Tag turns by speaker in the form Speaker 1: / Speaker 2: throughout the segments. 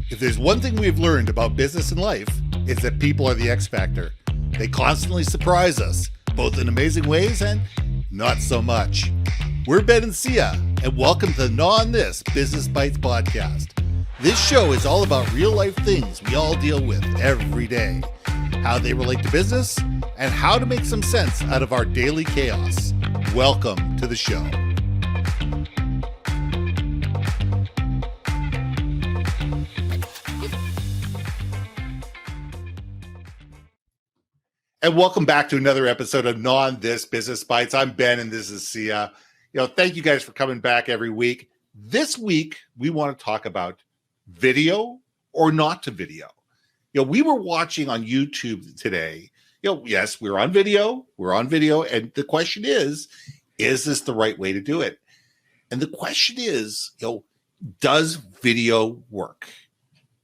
Speaker 1: If there's one thing we've learned about business and life, it's that people are the X factor. They constantly surprise us, both in amazing ways and not so much. We're Ben and Sia, and welcome to the GNAW On This Business Bites podcast. This show is all about real life things we all deal with every day, how they relate to business, and how to make some sense out of our daily chaos. Welcome to the show. And welcome back to another episode of GNAW On This Business Bites. I'm Ben, and this is Sia. Thank you guys for coming back every week. This week, we want to talk about video or not to video. We were watching on YouTube today. Yes, we're on video, and the question is this the right way to do it? And the question is, does video work?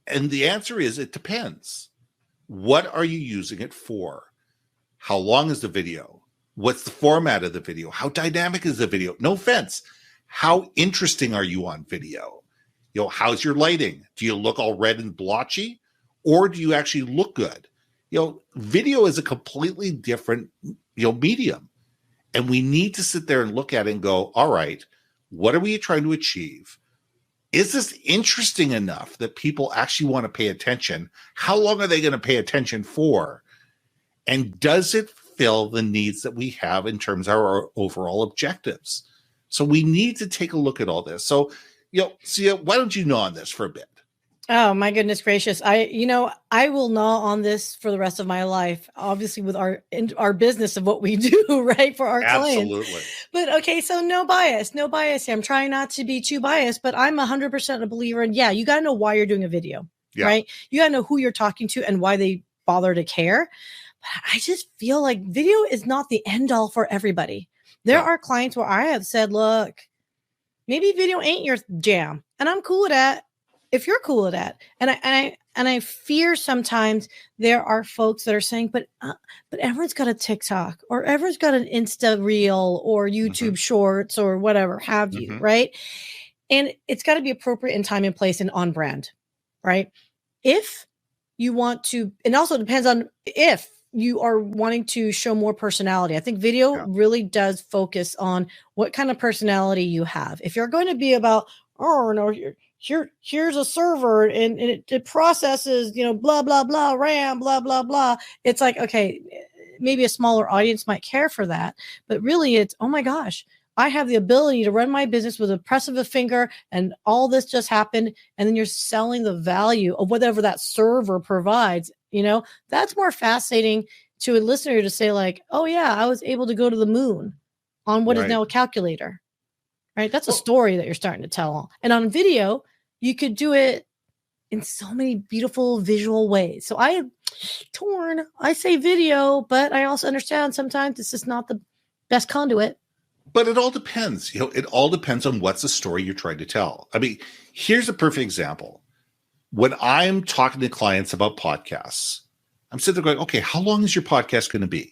Speaker 1: And the answer is, it depends. What are you using it for? How long is the video? What's the format of the video? How dynamic is the video? No offense. How interesting are you on video? How's your lighting? Do you look all red and blotchy? Or do you actually look good? Video is a completely different, medium. And we need to sit there and look at it and go, all right, what are we trying to achieve? Is this interesting enough that people actually want to pay attention? How long are they going to pay attention for? And does it fill the needs that we have in terms of our overall objectives? So we need to take a look at all this. So, Sia, why don't you gnaw on this for a bit?
Speaker 2: Oh, my goodness gracious. I will gnaw on this for the rest of my life, obviously with our business of what we do, right, for our clients.
Speaker 1: Absolutely.
Speaker 2: But okay, so no bias here. I'm trying not to be too biased, but I'm 100% a believer in, you got to know why you're doing a video, right? You got to know who you're talking to and why they bother to care. I just feel like video is not the end all for everybody. There are clients where I have said, look, maybe video ain't your jam, and I'm cool with that if you're cool with that. And I fear sometimes there are folks that are saying, but everyone's got a TikTok or everyone's got an Insta reel or YouTube shorts or whatever have you, right? And it's got to be appropriate in time and place and on brand, right? If you want to, and also depends on if you are wanting to show more personality. I think video really does focus on what kind of personality you have. If you're going to be about, here's a server and it processes, blah, blah, blah, RAM, blah, blah, blah. It's like, okay, maybe a smaller audience might care for that, but really it's, oh my gosh, I have the ability to run my business with a press of a finger and all this just happened. And then you're selling the value of whatever that server provides. That's more fascinating to a listener to say like, oh yeah, I was able to go to the moon on what is now a calculator, right? That's a story that you're starting to tell. And on video, you could do it in so many beautiful visual ways. So I am torn. I say video, but I also understand sometimes this is not the best conduit.
Speaker 1: But it all depends. It all depends on what's the story you're trying to tell. I mean, here's a perfect example. When I'm talking to clients about podcasts, I'm sitting there going, okay, how long is your podcast going to be?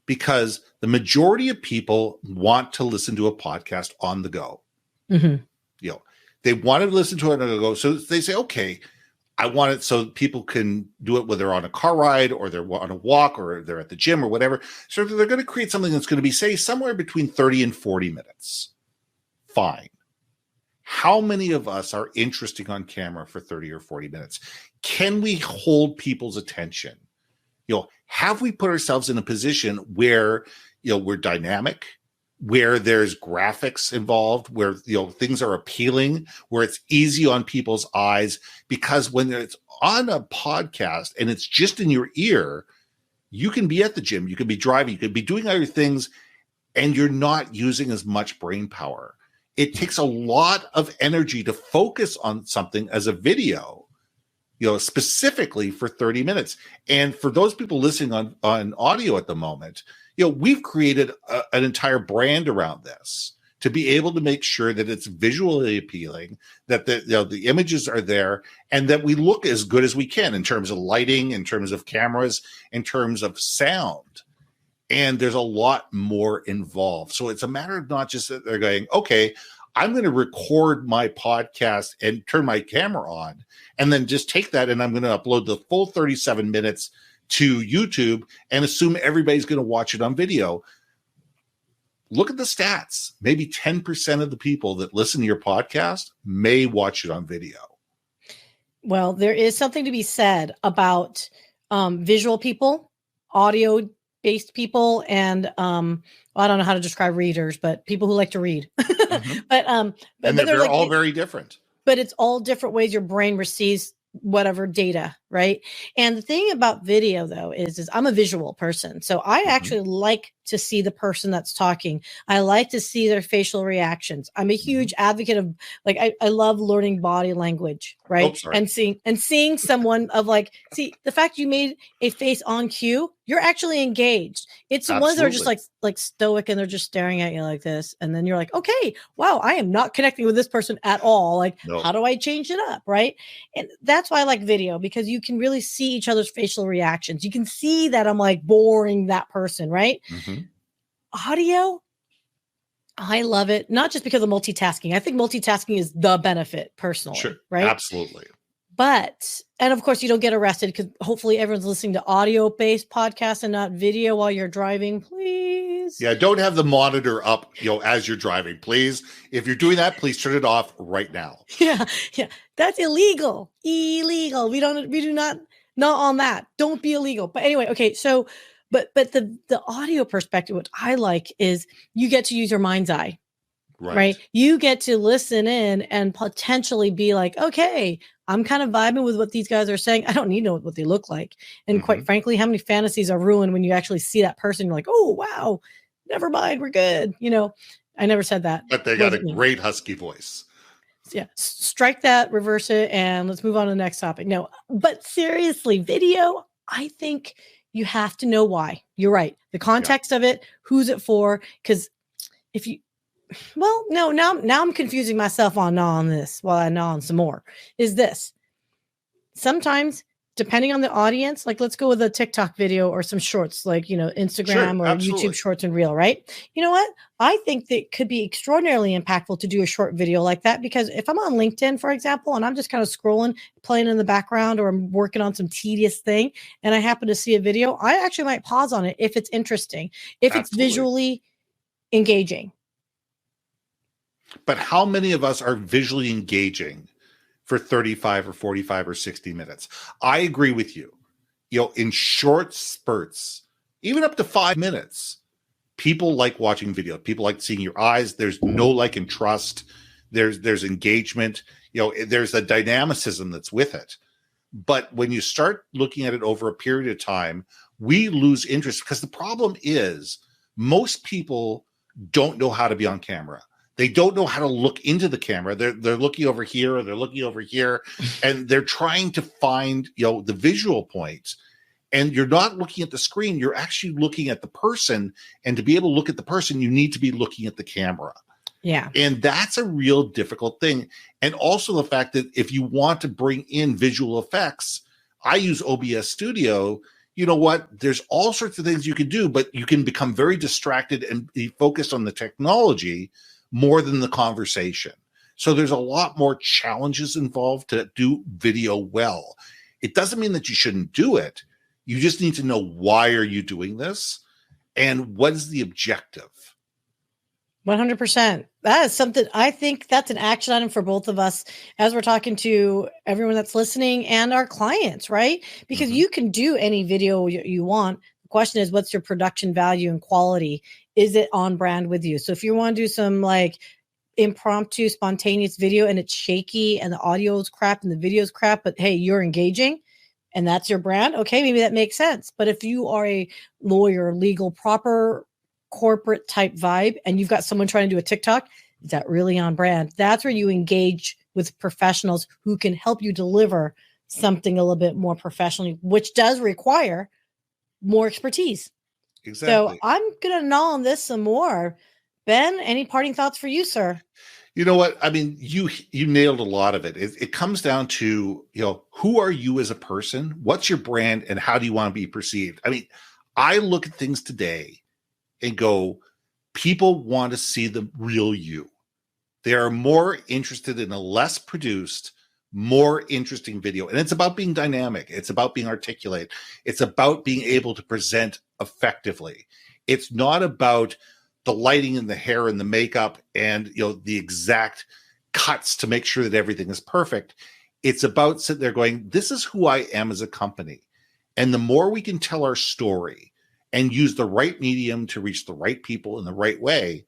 Speaker 1: Because the majority of people want to listen to a podcast on the go. They want to listen to it on the go. So they say, okay, I want it so people can do it whether they're on a car ride or they're on a walk or they're at the gym or whatever. So they're going to create something that's going to be, say, somewhere between 30 and 40 minutes. Fine. How many of us are interesting on camera for 30 or 40 minutes? Can we hold people's attention? Have we put ourselves in a position where, we're dynamic, where there's graphics involved, where, things are appealing, where it's easy on people's eyes? Because when it's on a podcast and it's just in your ear, you can be at the gym, you can be driving, you can be doing other things, and you're not using as much brain power. It takes a lot of energy to focus on something as a video, specifically for 30 minutes. And for those people listening on audio at the moment, we've created an entire brand around this to be able to make sure that it's visually appealing, that the images are there, and that we look as good as we can in terms of lighting, in terms of cameras, in terms of sound. And there's a lot more involved. So it's a matter of not just that they're going, okay, I'm going to record my podcast and turn my camera on, and then just take that and I'm going to upload the full 37 minutes to YouTube and assume everybody's going to watch it on video. Look at the stats. Maybe 10% of the people that listen to your podcast may watch it on video.
Speaker 2: Well, there is something to be said about visual people, audio-based people, and I don't know how to describe readers, but people who like to read.
Speaker 1: Mm-hmm.
Speaker 2: but
Speaker 1: they're
Speaker 2: like,
Speaker 1: all very different.
Speaker 2: But it's all different ways your brain receives whatever data, right? And the thing about video, though, is I'm a visual person. So I actually like to see the person that's talking. I like to see their facial reactions. I'm a huge advocate of, like, I love learning body language, right? And seeing someone of, like, see, the fact you made a face on cue, you're actually engaged. It's the ones that are just like stoic and they're just staring at you like this. And then you're like, okay, wow, I am not connecting with this person at all. Like, how do I change it up? Right. And that's why I like video, because you can really see each other's facial reactions. You can see that I'm like boring that person. Right. Audio, I love it. Not just because of multitasking. I think multitasking is the benefit personally.
Speaker 1: Sure.
Speaker 2: Right.
Speaker 1: Absolutely.
Speaker 2: But, and of course you don't get arrested, because hopefully everyone's listening to audio-based podcasts and not video while you're driving, please.
Speaker 1: Yeah, don't have the monitor up, as you're driving, please. If you're doing that, please turn it off right now.
Speaker 2: Yeah. That's illegal. Illegal. We do not on that. Don't be illegal. But anyway, okay, so but the audio perspective, what I like is you get to use your mind's eye. Right. You get to listen in and potentially be like, okay, I'm kind of vibing with what these guys are saying. I don't need to know what they look like. And quite frankly, how many fantasies are ruined when you actually see that person? You're like, oh, wow, never mind. We're good. I never said that.
Speaker 1: But they got a great husky voice.
Speaker 2: Yeah. Strike that, reverse it, and let's move on to the next topic. No, but seriously, video, I think you have to know why. You're right. The context of it, who's it for? Because if you, well, no, now I'm confusing myself on this while I gnaw on some more. Is this sometimes, depending on the audience, like let's go with a TikTok video or some shorts, like, Instagram or YouTube shorts and reel, right? You know what? I think that could be extraordinarily impactful to do a short video like that, because if I'm on LinkedIn, for example, and I'm just kind of scrolling, playing in the background, or I'm working on some tedious thing, and I happen to see a video, I actually might pause on it if it's interesting, if it's visually engaging.
Speaker 1: But how many of us are visually engaging for 35 or 45 or 60 minutes? I agree with you. In short spurts, even up to 5 minutes, people like watching video. People like seeing your eyes. There's no like and trust. There's engagement. There's a dynamicism that's with it. But when you start looking at it over a period of time, we lose interest, because the problem is most people don't know how to be on camera. They don't know how to look into the camera. They're looking over here, or they're looking over here, and they're trying to find, the visual points. And you're not looking at the screen. You're actually looking at the person. And to be able to look at the person, you need to be looking at the camera.
Speaker 2: Yeah.
Speaker 1: And that's a real difficult thing. And also the fact that if you want to bring in visual effects, I use OBS Studio. You know what? There's all sorts of things you can do, but you can become very distracted and be focused on the technology more than the conversation. So there's a lot more challenges involved to do video well. It doesn't mean that you shouldn't do it. You just need to know, why are you doing this? And what is the objective?
Speaker 2: 100%. That is something, I think that's an action item for both of us as we're talking to everyone that's listening and our clients, right? Because you can do any video you want. The question is, what's your production value and quality? Is it on brand with you? So if you want to do some like impromptu, spontaneous video and it's shaky and the audio is crap and the video is crap, but hey, you're engaging and that's your brand, okay, maybe that makes sense. But if you are a lawyer, legal, proper corporate type vibe, and you've got someone trying to do a TikTok, is that really on brand? That's where you engage with professionals who can help you deliver something a little bit more professionally, which does require more expertise.
Speaker 1: Exactly.
Speaker 2: So I'm going to gnaw on this some more. Ben, any parting thoughts for you, sir?
Speaker 1: You know what? I mean, you nailed a lot of it. It comes down to, who are you as a person? What's your brand, and how do you want to be perceived? I mean, I look at things today and go, people want to see the real you. They are more interested in a less produced, more interesting video. And it's about being dynamic. It's about being articulate. It's about being able to present effectively. It's not about the lighting and the hair and the makeup and, you know, the exact cuts to make sure that everything is perfect. It's about sitting there going, this is who I am as a company. And the more we can tell our story and use the right medium to reach the right people in the right way,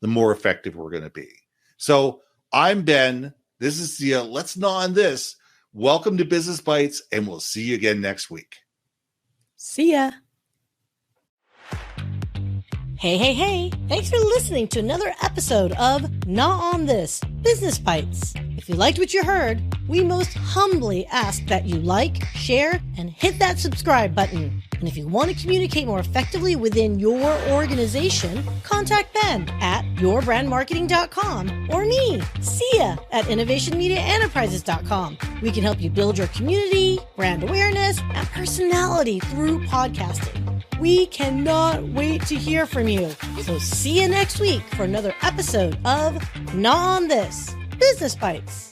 Speaker 1: the more effective we're going to be. So I'm Ben. This is the Let's Gnaw on This. Welcome to Business Bites, and we'll see you again next week.
Speaker 2: See ya. Hey. Thanks for listening to another episode of GNAW on This, Business Bites. If you liked what you heard, we most humbly ask that you like, share, and hit that subscribe button. And if you want to communicate more effectively within your organization, contact Ben at yourbrandmarketing.com or me, Sia, at innovationmediaenterprises.com. We can help you build your community, brand awareness, and personality through podcasting. We cannot wait to hear from you. So see you next week for another episode of GNAW on This, Business Bites.